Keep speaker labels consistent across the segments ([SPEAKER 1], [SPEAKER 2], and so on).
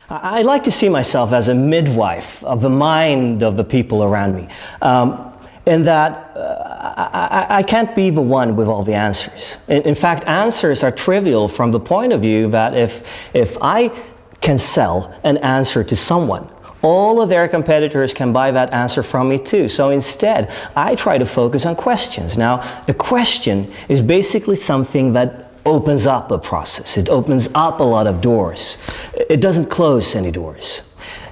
[SPEAKER 1] I like to see myself as a midwife of the mind of the people around me. In that I can't be the one with all the answers. In fact, answers are trivial from the point of view that if I can sell an answer to someone, all of their competitors can buy that answer from me too. So instead, I try to focus on questions. Now, a question is basically something that opens up a process. It opens up a lot of doors. It doesn't close any doors.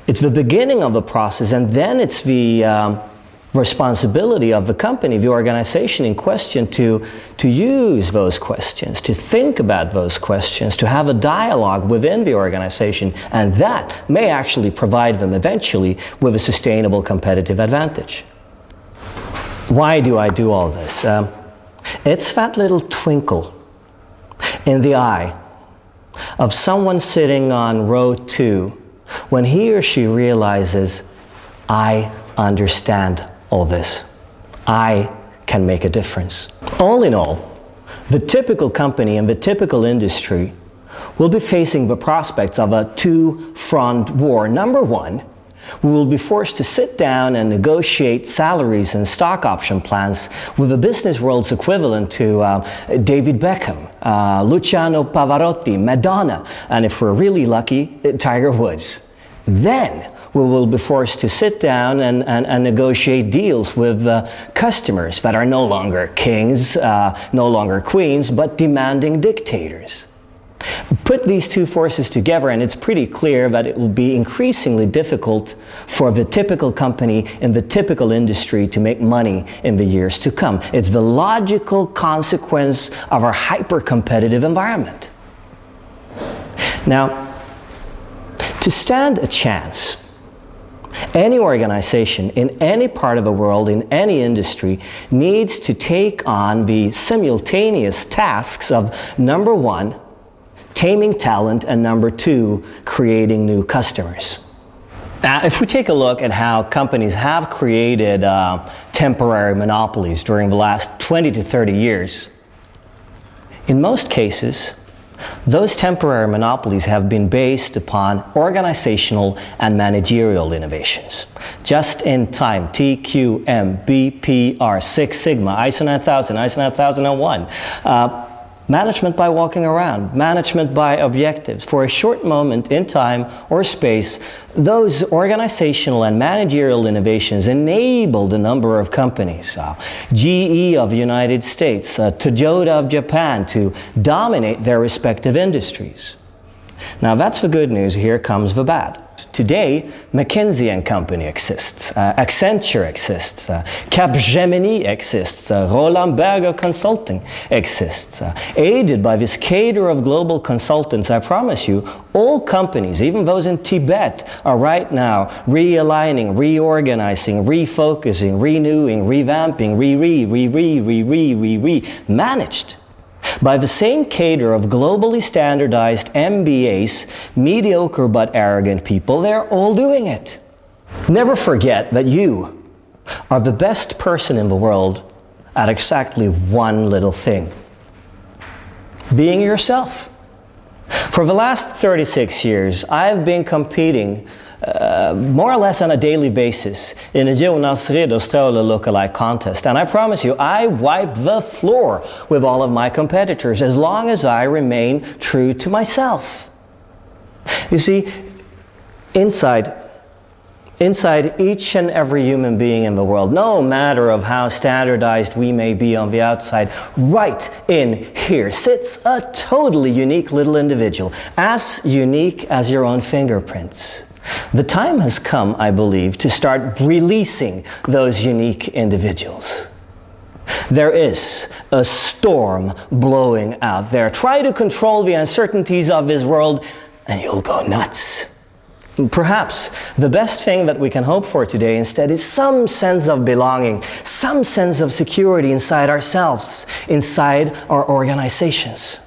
[SPEAKER 1] It's the beginning of a process, and then it's the responsibility of the company, the organization in question, to use those questions, to think about those questions, to have a dialogue within the organization, and that may actually provide them eventually with a sustainable competitive advantage. Why do I do all this? It's that little twinkle in the eye of someone sitting on row 2 when he or she realizes, I understand all this. I can make a difference. All in all, the typical company and the typical industry will be facing the prospects of a two-front war. Number one, we will be forced to sit down and negotiate salaries and stock option plans with the business world's equivalent to David Beckham, Luciano Pavarotti, Madonna, and if we're really lucky, Tiger Woods. Then we will be forced to sit down and negotiate deals with customers that are no longer kings, no longer queens, but demanding dictators. Put these two forces together and it's pretty clear that it will be increasingly difficult for the typical company in the typical industry to make money in the years to come. It's the logical consequence of our hyper-competitive environment. Now, to stand a chance, any organization in any part of the world, in any industry, needs to take on the simultaneous tasks of, number one, taming talent, and number two, creating new customers. Now, if we take a look at how companies have created temporary monopolies during the last 20 to 30 years, in most cases, those temporary monopolies have been based upon organizational and managerial innovations. Just in time, TQM, BPR, Six Sigma, ISO 9000, ISO 9001. Management by walking around, management by objectives. For a short moment in time or space, those organizational and managerial innovations enabled a number of companies, GE of the United States, Toyota of Japan, to dominate their respective industries. Now that's the good news, here comes the bad. Today, McKinsey & Company exists, Accenture exists, Capgemini exists, Roland Berger Consulting exists. Aided by this cadre of global consultants, I promise you, all companies, even those in Tibet, are right now realigning, reorganizing, refocusing, renewing, revamping, managed by the same cadre of globally standardized MBAs, mediocre but arrogant people. They're all doing it. Never forget that you are the best person in the world at exactly one little thing: being yourself. For the last 36 years, I've been competing more or less on a daily basis in a Jonas Ridderstrale lookalike contest. And I promise you, I wipe the floor with all of my competitors as long as I remain true to myself. You see, inside each and every human being in the world, no matter of how standardized we may be on the outside, right in here sits a totally unique little individual, as unique as your own fingerprints. The time has come, I believe, to start releasing those unique individuals. There is a storm blowing out there. Try to control the uncertainties of this world and you'll go nuts. Perhaps the best thing that we can hope for today instead is some sense of belonging, some sense of security inside ourselves, inside our organizations.